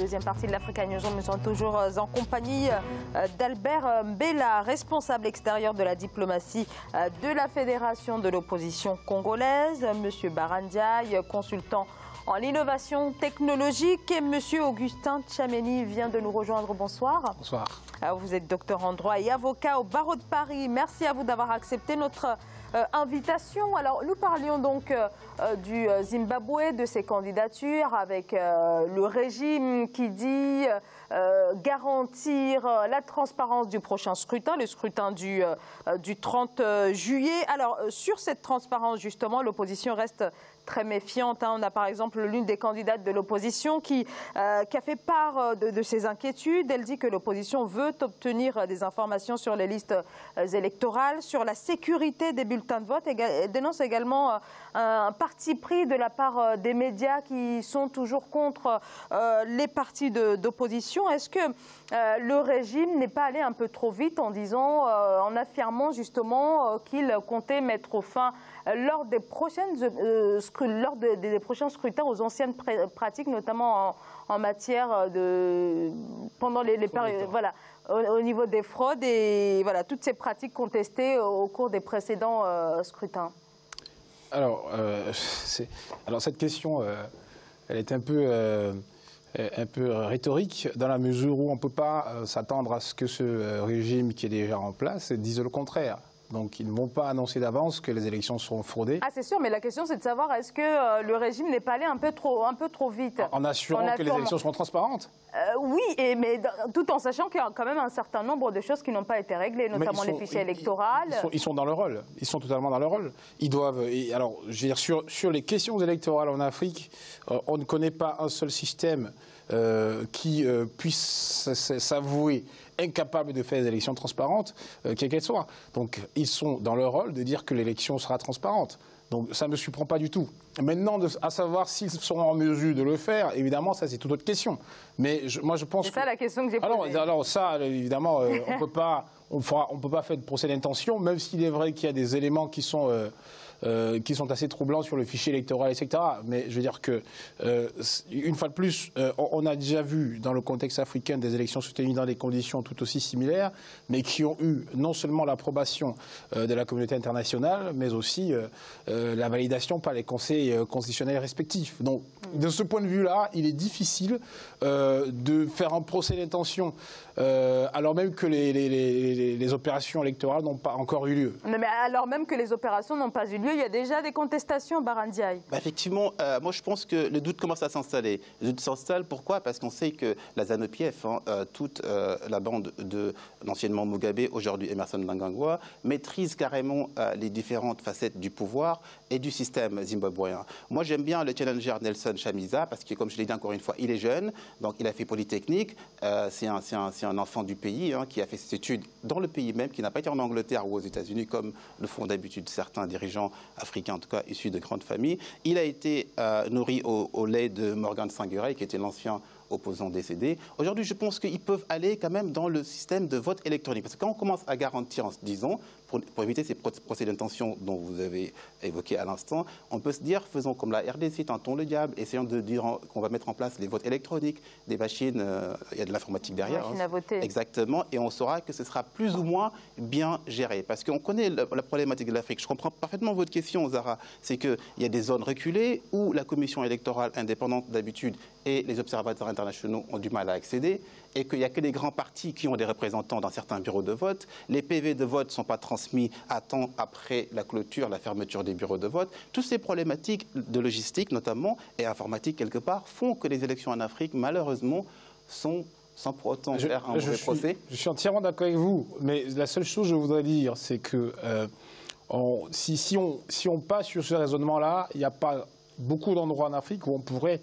deuxième partie de l'Africa News. Nous sommes toujours en compagnie d'Albert Mbela, responsable extérieur de la diplomatie de la Fédération de l'opposition congolaise, Monsieur Barandiaï, consultant en l'innovation technologique, et Monsieur Augustin Tchameni vient de nous rejoindre. Bonsoir. Bonsoir. Vous êtes docteur en droit et avocat au barreau de Paris. Merci à vous d'avoir accepté notre invitation. Alors, nous parlions donc du Zimbabwe, de ses candidatures, avec le régime qui dit garantir la transparence du prochain scrutin, le scrutin du 30 juillet. Alors, sur cette transparence, justement, l'opposition reste très méfiante. On a par exemple l'une des candidates de l'opposition qui a fait part de ses inquiétudes. Elle dit que l'opposition veut obtenir des informations sur les listes électorales, sur la sécurité des bulletins de vote. Elle dénonce également un parti pris de la part des médias qui sont toujours contre les partis d'opposition. Est-ce que le régime n'est pas allé un peu trop vite en disant, en affirmant justement qu'il comptait mettre fin lors des prochains scrutins aux anciennes pratiques, notamment en matière de pendant les périodes, voilà, au niveau des fraudes et voilà toutes ces pratiques contestées au cours des précédents scrutins? Alors cette question, elle est un peu rhétorique, dans la mesure où on ne peut pas s'attendre à ce que ce régime qui est déjà en place dise le contraire. Donc ils ne vont pas annoncer d'avance que les élections seront fraudées. Ah, c'est sûr, mais la question c'est de savoir est-ce que le régime n'est pas allé un peu trop vite. En assurant que les élections seront transparentes. Oui, mais tout en sachant qu'il y a quand même un certain nombre de choses qui n'ont pas été réglées, notamment les fichiers électoraux. Ils sont dans leur rôle. Ils sont totalement dans leur rôle. Ils doivent. Alors, je veux dire, sur les questions électorales en Afrique, on ne connaît pas un seul système qui puisse s'avouer incapable de faire des élections transparentes, quelles qu'elles soient. Donc, ils sont dans leur rôle de dire que l'élection sera transparente. Donc, ça ne me surprend pas du tout. Maintenant, à savoir s'ils seront en mesure de le faire, évidemment, ça, c'est toute autre question. Mais moi, je pense. C'est ça la question que j'ai posée. Alors, ça, évidemment, on peut pas faire de procès d'intention, même s'il est vrai qu'il y a des éléments qui sont assez troublants sur le fichier électoral, etc. Mais je veux dire que, une fois de plus, on a déjà vu dans le contexte africain des élections se tenues dans des conditions tout aussi similaires, mais qui ont eu non seulement l'approbation de la communauté internationale, mais aussi la validation par les conseils constitutionnels respectifs. Donc, de ce point de vue-là, il est difficile de faire un procès d'intention alors même que les opérations électorales n'ont pas encore eu lieu. Mais alors même que les opérations n'ont pas eu lieu, il y a déjà des contestations, Barandiaï. Effectivement, moi je pense que le doute commence à s'installer. Le doute s'installe, pourquoi? Parce qu'on sait que la ZANU-PF, toute la bande de l'anciennement Mugabe, aujourd'hui Emerson Mnangagwa, maîtrise carrément les différentes facettes du pouvoir et du système zimbabwéen. Moi j'aime bien le challenger Nelson Chamisa, parce que comme je l'ai dit encore une fois, il est jeune, donc il a fait Polytechnique, c'est un enfant du pays qui a fait ses études dans le pays même, qui n'a pas été en Angleterre ou aux États-Unis comme le font d'habitude certains dirigeants africains, en tout cas issus de grandes familles. Il a été nourri au lait de Morgan Tsvangirai, qui était l'ancien opposants décédés. Aujourd'hui, je pense qu'ils peuvent aller quand même dans le système de vote électronique. Parce que quand on commence à garantir en se disant, pour éviter ces procès d'intention dont vous avez évoqué à l'instant, on peut se dire, faisons comme la RDC, tentons le diable, essayons de dire qu'on va mettre en place les votes électroniques, des machines, il y a de l'informatique derrière. Machines à voter. Exactement, et on saura que ce sera plus ou moins bien géré. Parce qu'on connaît la problématique de l'Afrique. Je comprends parfaitement votre question, Zahra. C'est qu'il y a des zones reculées où la commission électorale indépendante d'habitude et les observateurs internationaux ont du mal à accéder, et qu'il n'y a que les grands partis qui ont des représentants dans certains bureaux de vote. Les PV de vote ne sont pas transmis à temps après la clôture, la fermeture des bureaux de vote. Toutes ces problématiques de logistique, notamment, et informatique quelque part, font que les élections en Afrique, malheureusement, sont sans pour autant faire un mauvais procès. Je suis entièrement d'accord avec vous, mais la seule chose que je voudrais dire, c'est que si on passe sur ce raisonnement-là, il n'y a pas beaucoup d'endroits en Afrique où on pourrait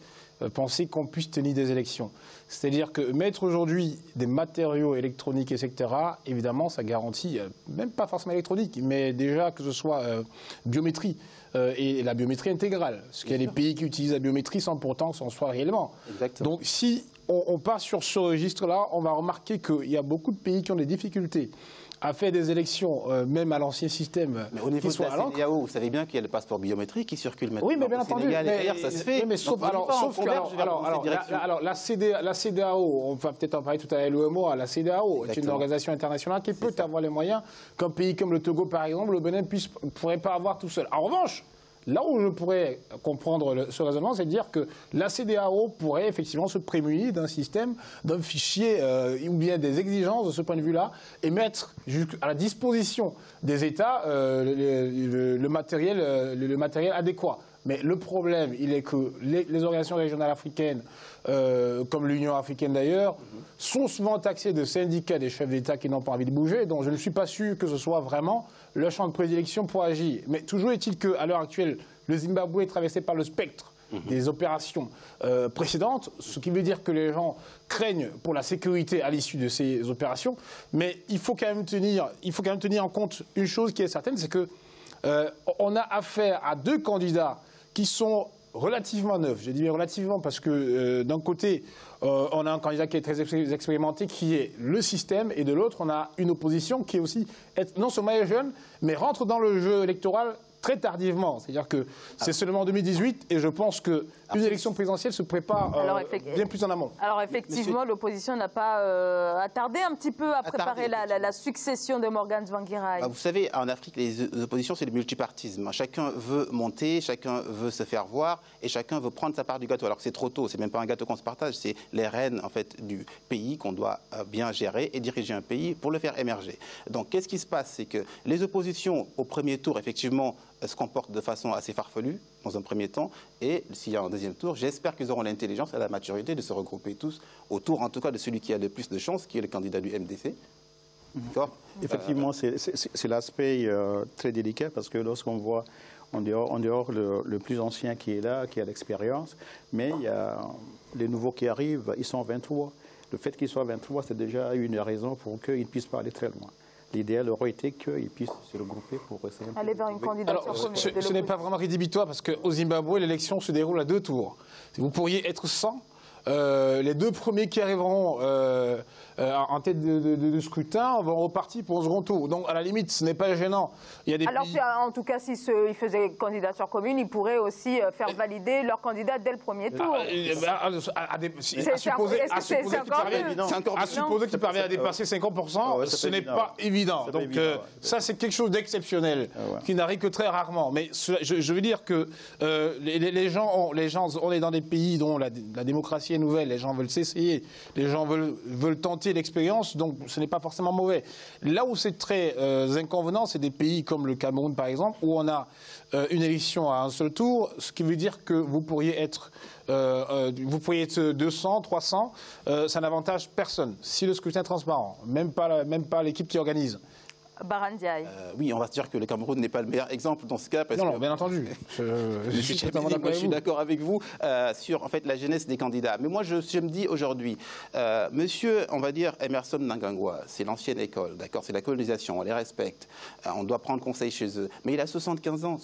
penser qu'on puisse tenir des élections. C'est-à-dire que mettre aujourd'hui des matériaux électroniques, etc., évidemment, ça garantit, même pas forcément électronique, mais déjà que ce soit biométrie, et la biométrie intégrale. Parce qu'il y a des pays qui utilisent la biométrie sans pourtant s'en soit réellement. Exactement. Donc si on part sur ce registre-là, on va remarquer qu'il y a beaucoup de pays qui ont des difficultés à faire des élections, même à l'ancien système, mais au niveau de la CEDEAO, vous savez bien qu'il y a le passeport biométrique qui circule maintenant. Oui, mais bien entendu. D'ailleurs, ça se fait. Mais sauf la CEDEAO, on va peut-être en parler tout à l'heure, l'UEMOA, la CEDEAO est une organisation internationale qui peut avoir les moyens qu'un pays comme le Togo, par exemple, le Bénin ne pourrait pas avoir tout seul. En revanche, là où je pourrais comprendre ce raisonnement, c'est de dire que la CEDEAO pourrait effectivement se prémunir d'un système, d'un fichier ou bien des exigences de ce point de vue-là et mettre à la disposition des États le matériel adéquat. Mais le problème, il est que les organisations régionales africaines, comme l'Union africaine d'ailleurs, sont souvent taxées de syndicats des chefs d'État qui n'ont pas envie de bouger. Donc je ne suis pas sûr que ce soit vraiment le champ de prédilection pour agir. Mais toujours est-il qu'à l'heure actuelle, le Zimbabwe est traversé par le spectre des opérations précédentes, ce qui veut dire que les gens craignent pour la sécurité à l'issue de ces opérations. Mais il faut quand même tenir en compte une chose qui est certaine, c'est que on a affaire à deux candidats qui sont relativement neufs. Je dis bien relativement parce que d'un côté, on a un candidat qui est très expérimenté, qui est le système, et de l'autre, on a une opposition qui est aussi, non seulement est jeune, mais rentre dans le jeu électoral très tardivement. C'est-à-dire que c'est seulement en 2018 et je pense qu'une élection présidentielle se prépare bien plus en amont. Alors effectivement, l'opposition n'a pas attardé un petit peu à préparer la succession de Morgan Tsvangirai. Vous savez, en Afrique, les oppositions, c'est le multipartisme. Chacun veut monter, chacun veut se faire voir et chacun veut prendre sa part du gâteau. Alors que c'est trop tôt, c'est même pas un gâteau qu'on se partage, c'est les rênes en fait, du pays qu'on doit bien gérer et diriger un pays pour le faire émerger. Donc qu'est-ce qui se passe? C'est que les oppositions au premier tour, effectivement, se comportent de façon assez farfelue dans un premier temps, et s'il y a un deuxième tour, j'espère qu'ils auront l'intelligence et la maturité de se regrouper tous autour, en tout cas, de celui qui a le plus de chances, qui est le candidat du MDC. Effectivement, c'est l'aspect très délicat, parce que lorsqu'on voit en dehors le plus ancien qui est là, qui a l'expérience, mais il y a les nouveaux qui arrivent, ils sont 23. Le fait qu'ils soient 23, c'est déjà une raison pour qu'ils ne puissent pas aller très loin. L'idéal aurait été qu'ils puissent se regrouper pour essayer aller vers une candidature commune. Ce n'est pas vraiment rédhibitoire parce qu'au Zimbabwe, l'élection se déroule à 2 tours. Vous pourriez être 100. Les 2 premiers qui arriveront en tête de scrutin vont repartir pour un second tour. Donc, à la limite, ce n'est pas gênant. Il y a des pays... en tout cas, s'ils faisaient candidature commune, ils pourraient aussi faire valider leur candidat dès le premier tour. À supposer qu'il parvient à dépasser 50%, ce n'est pas évident. Donc, ça, c'est quelque chose d'exceptionnel qui n'arrive que très rarement. Mais je veux dire que les gens, on est dans des pays dont la démocratie est nouvelle, les gens veulent s'essayer, les gens veulent tenter l'expérience, donc ce n'est pas forcément mauvais. Là où c'est très inconvenant, c'est des pays comme le Cameroun par exemple, où on a une élection à un seul tour, ce qui veut dire que vous pourriez être 200, 300, ça n'avantage personne, si le scrutin est transparent, même pas l'équipe qui organise. Barandiaï. Oui, on va se dire que le Cameroun n'est pas le meilleur exemple dans ce cas. Parce non, bien entendu. Je suis d'accord avec vous sur en fait, la jeunesse des candidats. Mais moi, je me dis aujourd'hui, monsieur, on va dire, Emmerson Mnangagwa, c'est l'ancienne école, d'accord, c'est la colonisation, on les respecte, on doit prendre conseil chez eux. Mais il a 75 ans,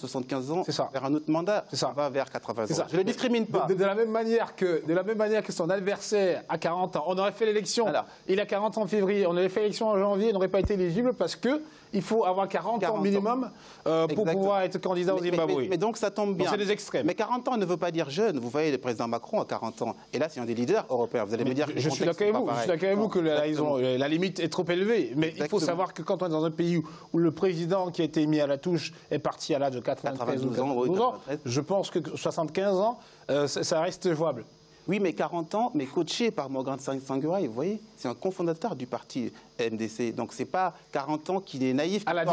vers un autre mandat, on va vers 80 ans. Je ne le discrimine pas. De la même manière que son adversaire à 40 ans, on aurait fait l'élection, il a 40 ans en février, on aurait fait l'élection en janvier, il n'aurait pas été éligible parce que il faut avoir 40 ans minimum pour pouvoir être candidat au Zimbabwe. Mais donc ça tombe bien. C'est des extrêmes. Mais 40 ans ne veut pas dire jeune. Vous voyez le président Macron à 40 ans. Et là, c'est un des leaders européens. Vous allez me dire que je suis d'accord avec vous que la limite est trop élevée. Mais il faut savoir que quand on est dans un pays où le président qui a été mis à la touche est parti à l'âge de 92 ans, je pense que 75 ans, ça reste jouable. Oui, mais 40 ans, mais coaché par Morgan Tsvangirai, vous voyez, c'est un cofondateur du parti MDC. Donc c'est pas 40 ans qu'il est naïf. À la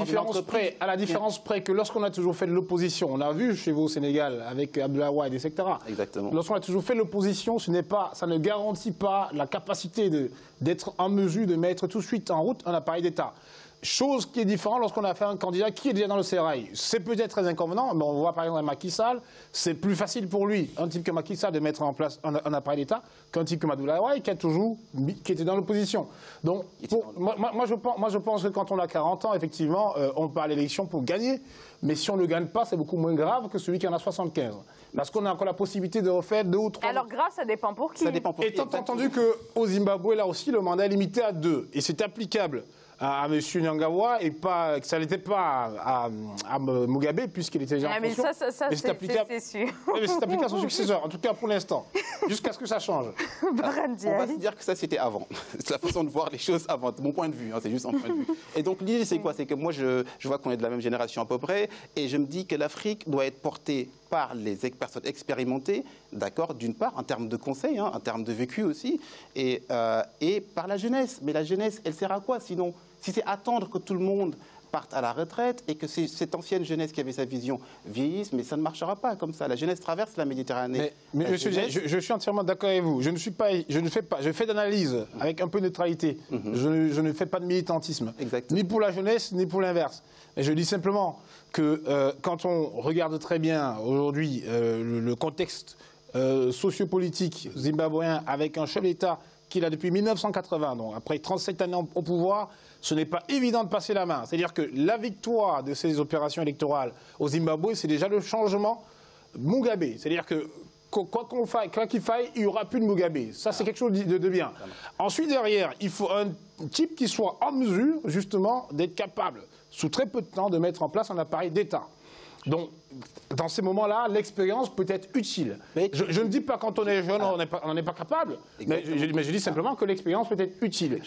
différence près que lorsqu'on a toujours fait de l'opposition, on a vu chez vous au Sénégal avec Abdoulaye Wade, etc. Exactement. Lorsqu'on a toujours fait de l'opposition, ça ne garantit pas la capacité d'être en mesure de mettre tout de suite en route un appareil d'État. Chose qui est différente lorsqu'on a fait un candidat qui est déjà dans le sérail. C'est peut-être très inconvenant, mais on voit par exemple Macky Sall, c'est plus facile pour lui, un type comme Macky Sall, de mettre en place un appareil d'État qu'un type comme Abdoulaye Wade qui était dans l'opposition. Donc, moi je pense que quand on a 40 ans, effectivement, on part à l'élection pour gagner, mais si on ne gagne pas, c'est beaucoup moins grave que celui qui en a 75. Parce qu'on a encore la possibilité de refaire 2 ou 3. Alors grave, ça dépend pour qui. Étant entendu qu'au Zimbabwe, là aussi, le mandat est limité à 2, et c'est applicable à M. Mnangagwa et pas, que ça n'était pas à Mugabe, puisqu'il était déjà en fonction. Mais ça, c'est sûr. Mais c'est applicable à son successeur, en tout cas pour l'instant, jusqu'à ce que ça change. On va se dire que ça, c'était avant. C'est la façon de voir les choses avant, de mon point de vue, hein, c'est juste mon point de vue. Et donc l'idée, c'est quoi? C'est que moi, je vois qu'on est de la même génération à peu près, et je me dis que l'Afrique doit être portée par les personnes expérimentées, d'accord, d'une part, en termes de conseils, hein, en termes de vécu aussi, et par la jeunesse. Mais la jeunesse, elle sert à quoi sinon? Si c'est attendre que tout le monde parte à la retraite et que cette ancienne jeunesse qui avait sa vision vieillisse, mais ça ne marchera pas comme ça. La jeunesse traverse la Méditerranée. Mais monsieur, je suis entièrement d'accord avec vous. Je fais d'analyse avec un peu de neutralité. Je ne fais pas de militantisme. Exactement. Ni pour la jeunesse, ni pour l'inverse. Mais je dis simplement que quand on regarde très bien aujourd'hui le contexte sociopolitique zimbabwéen avec un chef d'État qu'il a depuis 1980, donc après 37 années au pouvoir, ce n'est pas évident de passer la main. C'est-à-dire que la victoire de ces opérations électorales au Zimbabwe, c'est déjà le changement Mugabe. C'est-à-dire que quoi qu'il faille, il n'y aura plus de Mugabe. Ça, c'est quelque chose de bien. Ensuite, derrière, il faut un type qui soit en mesure, justement, d'être capable, sous très peu de temps, de mettre en place un appareil d'État. Donc, dans ces moments-là, l'expérience peut être utile. Je ne dis pas quand on est jeune, on n'en est pas capable, mais je dis simplement que l'expérience peut être utile.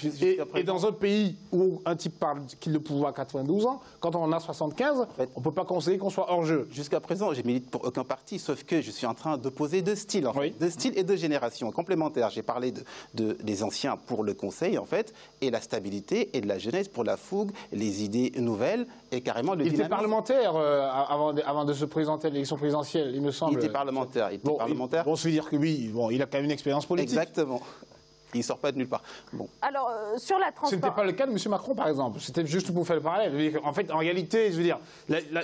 Et dans un pays où un type parle qu'il le pouvoir à 92 ans, quand on en a 75, on ne peut pas conseiller qu'on soit hors jeu. Jusqu'à présent, je milite pour aucun parti, sauf que je suis en train d'opposer deux styles, en fait. Deux styles et deux générations complémentaires. J'ai parlé des anciens pour le conseil, en fait, et la stabilité, et de la jeunesse pour la fougue, les idées nouvelles, et carrément le dynamisme. Il était parlementaire avant de se présenter à l'élection présidentielle, il me semble. Il était parlementaire. Bon, se dire que oui, bon, il a quand même une expérience politique. Exactement. Il ne sort pas de nulle part. Bon. Alors, sur la transparence... Ce n'était pas le cas de M. Macron, par exemple. C'était juste pour faire le parallèle. En fait, en réalité, je veux dire,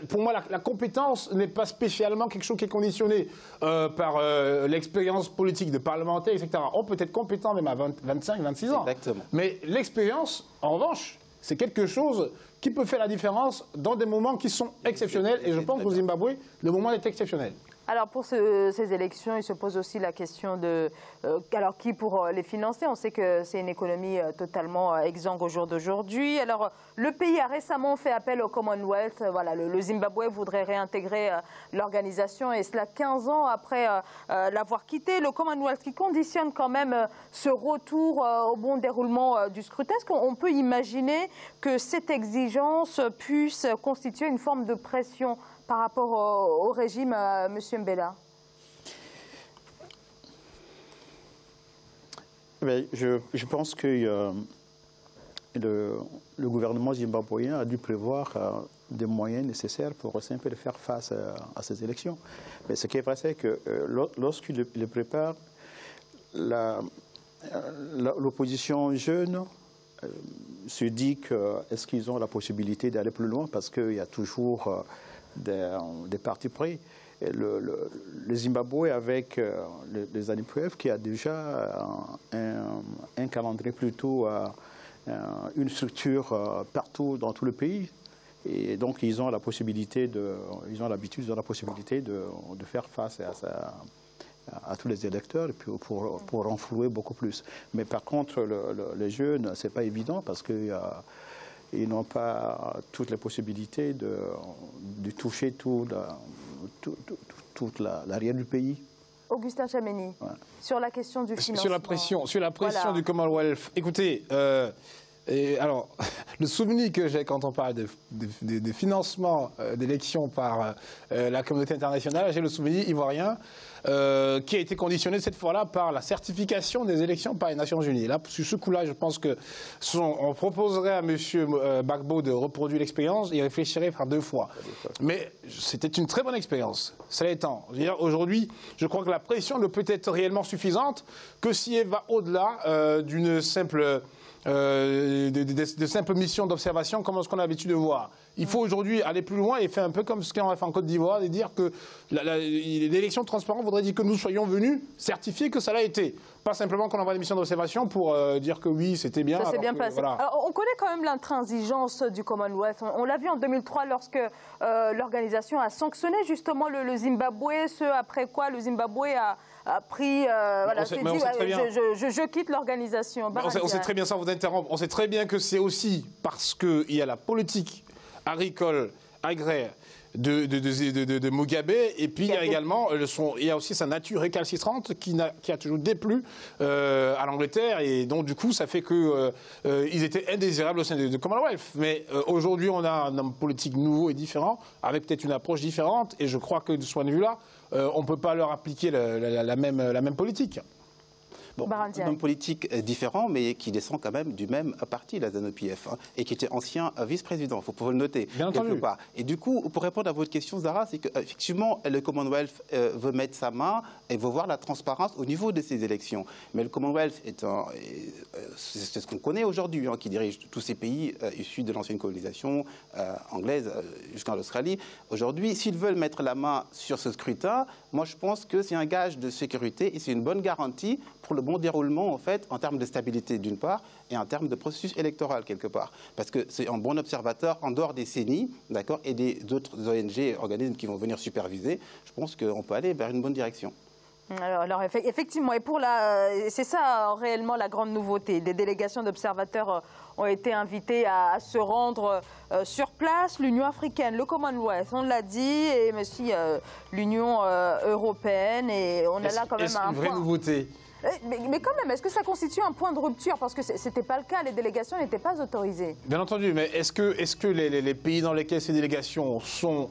pour moi, la compétence n'est pas spécialement quelque chose qui est conditionné par l'expérience politique de parlementaire, etc. On peut être compétent même à 25, 26 ans. Exactement. Mais l'expérience, en revanche, c'est quelque chose qui peut faire la différence dans des moments qui sont exceptionnels. Et je pense qu'au Zimbabwe, le moment est exceptionnel. Alors pour ces élections, il se pose aussi la question de alors qui pour les financer? On sait que c'est une économie totalement exsangue au jour d'aujourd'hui. Alors le pays a récemment fait appel au Commonwealth. Voilà, le Zimbabwe voudrait réintégrer l'organisation et cela 15 ans après l'avoir quitté. Le Commonwealth qui conditionne quand même ce retour au bon déroulement du scrutin. Est-ce qu'on peut imaginer que cette exigence puisse constituer une forme de pression par rapport au régime, M. Mbela? Je pense que le gouvernement zimbabwéen a dû prévoir des moyens nécessaires pour un peu faire face à ces élections. Mais ce qui est vrai, c'est que lorsqu'il les prépare, l'opposition jeune se dit est-ce qu'ils ont la possibilité d'aller plus loin, parce qu'il y a toujours des partis pris. Le Zimbabwe avec les ZANU-PF qui a déjà un calendrier plutôt, une structure partout dans tout le pays. Et donc ils ont la possibilité ils ont l'habitude, ils ont la possibilité de faire face à tous les électeurs et puis pour renflouer beaucoup plus. Mais par contre, les jeunes, c'est pas évident parce que ils n'ont pas toutes les possibilités de toucher toute l'arrière du pays. Augustin Tchouameni, sur la question du financement. Sur la pression du Commonwealth. Écoutez, alors, le souvenir que j'ai quand on parle de financement d'élections par la communauté internationale, j'ai le souvenir ivoirien qui a été conditionné cette fois-là par la certification des élections par les Nations Unies. Là, sur ce coup-là, je pense que on proposerait à M. Gbagbo de reproduire l'expérience, il réfléchirait par 2 fois. Mais c'était une très bonne expérience. Cela étant, aujourd'hui, je crois que la pression ne peut être réellement suffisante que si elle va au-delà d'une simple... de simples missions d'observation comme ce qu'on a l'habitude de voir. Il faut aujourd'hui aller plus loin et faire un peu comme ce qu'on a fait en Côte d'Ivoire et dire que l'élection transparente voudrait dire que nous soyons venus certifier que ça l'a été. Pas simplement qu'on envoie des missions d'observation pour dire que oui, c'était bien. Ça s'est bien passé. Voilà. Alors, on connaît quand même l'intransigeance du Commonwealth. On l'a vu en 2003 lorsque l'organisation a sanctionné justement le Zimbabwe, ce après quoi le Zimbabwe a pris... voilà, s'est dit, je quitte l'organisation. On sait très bien, sans vous interrompre, on sait très bien que c'est aussi parce qu'il y a la politique agricole, agraire, de Mugabe, et puis il y a également il y a aussi sa nature récalcitrante qui a toujours déplu à l'Angleterre, et donc du coup ça fait que ils étaient indésirables au sein de Commonwealth. Mais aujourd'hui on a un homme politique nouveau et différent, avec peut-être une approche différente, et je crois que de ce point de vue-là, on ne peut pas leur appliquer la même politique. Bon, un homme politique différent, mais qui descend quand même du même parti, la ZANU-PF, hein, et qui était ancien vice-président, il faut pouvoir le noter. Bien entendu. Et du coup, pour répondre à votre question, Zahra, c'est qu'effectivement, le Commonwealth veut mettre sa main et veut voir la transparence au niveau de ces élections. Mais le Commonwealth, c'est ce qu'on connaît aujourd'hui, hein, qui dirige tous ces pays issus de l'ancienne colonisation anglaise jusqu'en Australie. Aujourd'hui, s'ils veulent mettre la main sur ce scrutin, moi je pense que c'est un gage de sécurité et c'est une bonne garantie pour le bon déroulement, en fait, en termes de stabilité d'une part et en termes de processus électoral quelque part. Parce que c'est un bon observateur en dehors des CENI, d'accord, et d'autres ONG et organismes qui vont venir superviser. Je pense qu'on peut aller vers une bonne direction. Alors effectivement, et c'est ça réellement la grande nouveauté. Des délégations d'observateurs ont été invitées à se rendre sur place. L'Union africaine, le Commonwealth, on l'a dit, et aussi l'Union européenne. Et on a là quand même un vraie nouveauté. Mais quand même, est-ce que ça constitue un point de rupture? Parce que ce n'était pas le cas, les délégations n'étaient pas autorisées. Bien entendu, mais est-ce que les pays dans lesquels ces délégations sont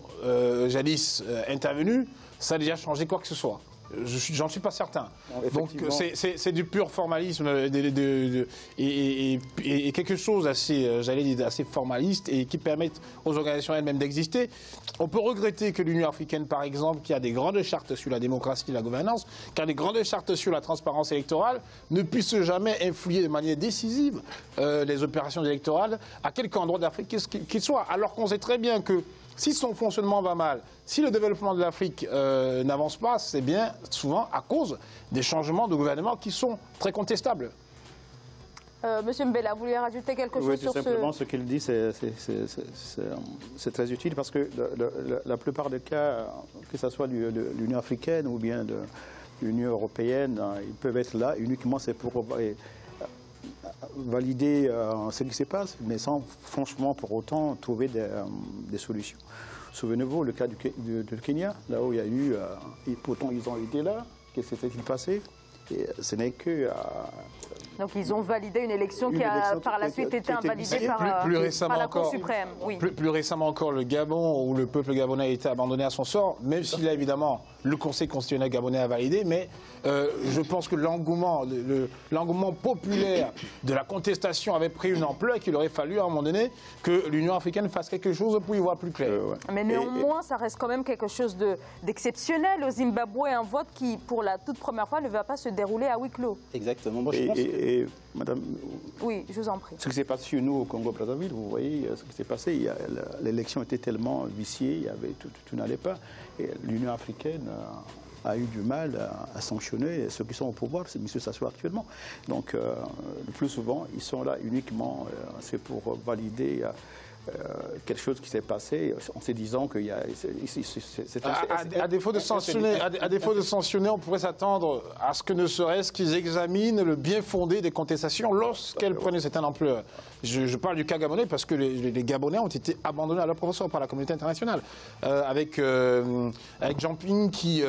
jadis intervenues, ça a déjà changé quoi que ce soit? J'en suis pas certain. Donc c'est du pur formalisme et quelque chose assez, j'allais dire, assez formaliste et qui permettent aux organisations elles-mêmes d'exister. On peut regretter que l'Union africaine, par exemple, qui a des grandes chartes sur la démocratie et la gouvernance, qui a des grandes chartes sur la transparence électorale, ne puisse jamais influer de manière décisive les opérations électorales à quelque endroit d'Afrique qu'il soit. Alors qu'on sait très bien que si son fonctionnement va mal, si le développement de l'Afrique n'avance pas, c'est bien souvent à cause des changements de gouvernement qui sont très contestables. Monsieur Mbella, vous voulez rajouter quelque chose sur ce... Oui, tout simplement, ce qu'il dit, c'est très utile parce que la plupart des cas, que ce soit de l'Union africaine ou bien de l'Union européenne, ils peuvent être là uniquement pour valider ce qui se passe, mais sans franchement pour autant trouver des solutions. Souvenez-vous, le cas du Kenya, là où il y a eu, et pourtant ils ont été là, qu'est-ce qui s'est-il passé? Et ce n'est que... Donc ils ont validé une élection qui a par la suite été invalidée par la Cour suprême. Oui. Plus récemment encore, le Gabon, où le peuple gabonais a été abandonné à son sort, même si là évidemment le Conseil constitutionnel gabonais a validé, mais je pense que l'engouement populaire de la contestation avait pris une ampleur qu'il aurait fallu à un moment donné que l'Union africaine fasse quelque chose pour y voir plus clair. Mais néanmoins, ça reste quand même quelque chose d'exceptionnel au Zimbabwe, un vote qui, pour la toute première fois, ne va pas se dérouler à huis clos. Exactement. Moi, je pense Madame, oui, je vous en prie. Ce qui s'est passé chez nous au Congo-Brazzaville, vous voyez ce qui s'est passé. L'élection était tellement viciée, tout n'allait pas. Et l'Union africaine a eu du mal à sanctionner ceux qui sont au pouvoir, c'est M. Sassou actuellement. Donc, le plus souvent, ils sont là uniquement, c'est pour valider quelque chose qui s'est passé en se disant qu'il y a... À défaut de sanctionner, on pourrait s'attendre à ce que ne serait-ce qu'ils examinent le bien fondé des contestations lorsqu'elles prennent une certaine ampleur. Je parle du cas gabonais parce que les Gabonais ont été abandonnés à leur professeur par la communauté internationale. Avec Jean Ping qui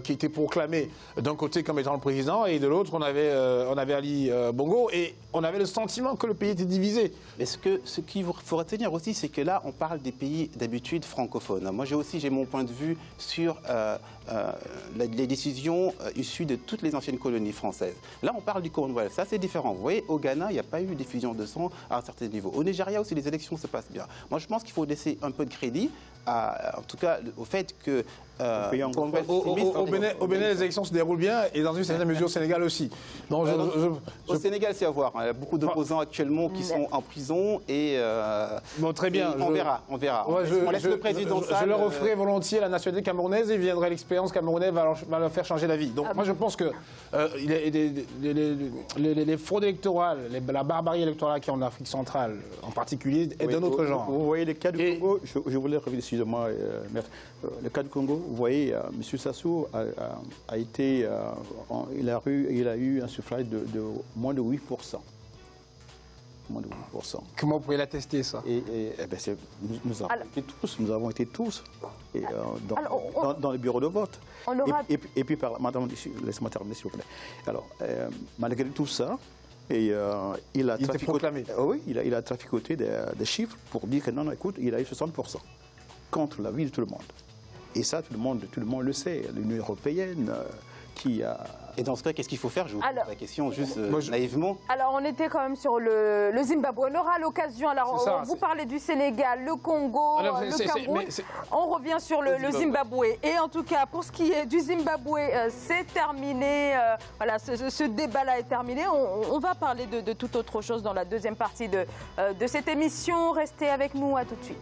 était proclamé d'un côté comme étant le président et de l'autre on avait Ali Bongo et on avait le sentiment que le pays était divisé. Mais ce qu'il faut retenir aussi, c'est que là, on parle des pays d'habitude francophones. Moi, j'ai mon point de vue sur les décisions issues de toutes les anciennes colonies françaises. Là, on parle du Commonwealth. Ça, c'est différent. Vous voyez, au Ghana, il n'y a pas eu d'effusion de sang à un certain niveau. Au Nigeria aussi, les élections se passent bien. Moi, je pense qu'il faut laisser un peu de crédit, en tout cas, au fait que pays anglophone. Au Bénin, les élections se déroulent bien et dans une certaine mesure au Sénégal aussi. Donc, au Sénégal, c'est à voir. Il y a beaucoup d'opposants actuellement qui sont en prison et bon, très bien. On verra. Ouais, on laisse le président je leur offrais volontiers la nationalité camerounaise et viendrait l'expérience camerounaise va leur faire changer d'avis. Donc moi je pense que les fraudes électorales, la barbarie électorale qu'il y a en Afrique centrale en particulier est d'un autre genre. Vous voyez le cas du Congo, je voulais revenir, excusez-moi, le cas du Congo, vous voyez, M. Sassou il a eu un suffrage de moins de 8%. Moins de 8%. Comment vous pouvez l'attester, ça? Nous avons été tous dans les bureaux de vote. Et puis, madame, laissez-moi terminer, s'il vous plaît. Alors, malgré tout ça, il a traficoté des chiffres pour dire que non, écoute, il a eu 60% contre l'avis de tout le monde. Et ça, tout le monde le sait. L'Union européenne qui a... Et dans ce cas, qu'est-ce qu'il faut faire? Je vous pose la question juste naïvement. Alors, on était quand même sur le Zimbabwe. On aura l'occasion. Alors, vous parlez du Sénégal, le Congo, le Cameroun. On revient sur le Zimbabwe. Et en tout cas, pour ce qui est du Zimbabwe, c'est terminé. Voilà, ce débat-là est terminé. On va parler de toute autre chose dans la deuxième partie de cette émission. Restez avec nous. À tout de suite.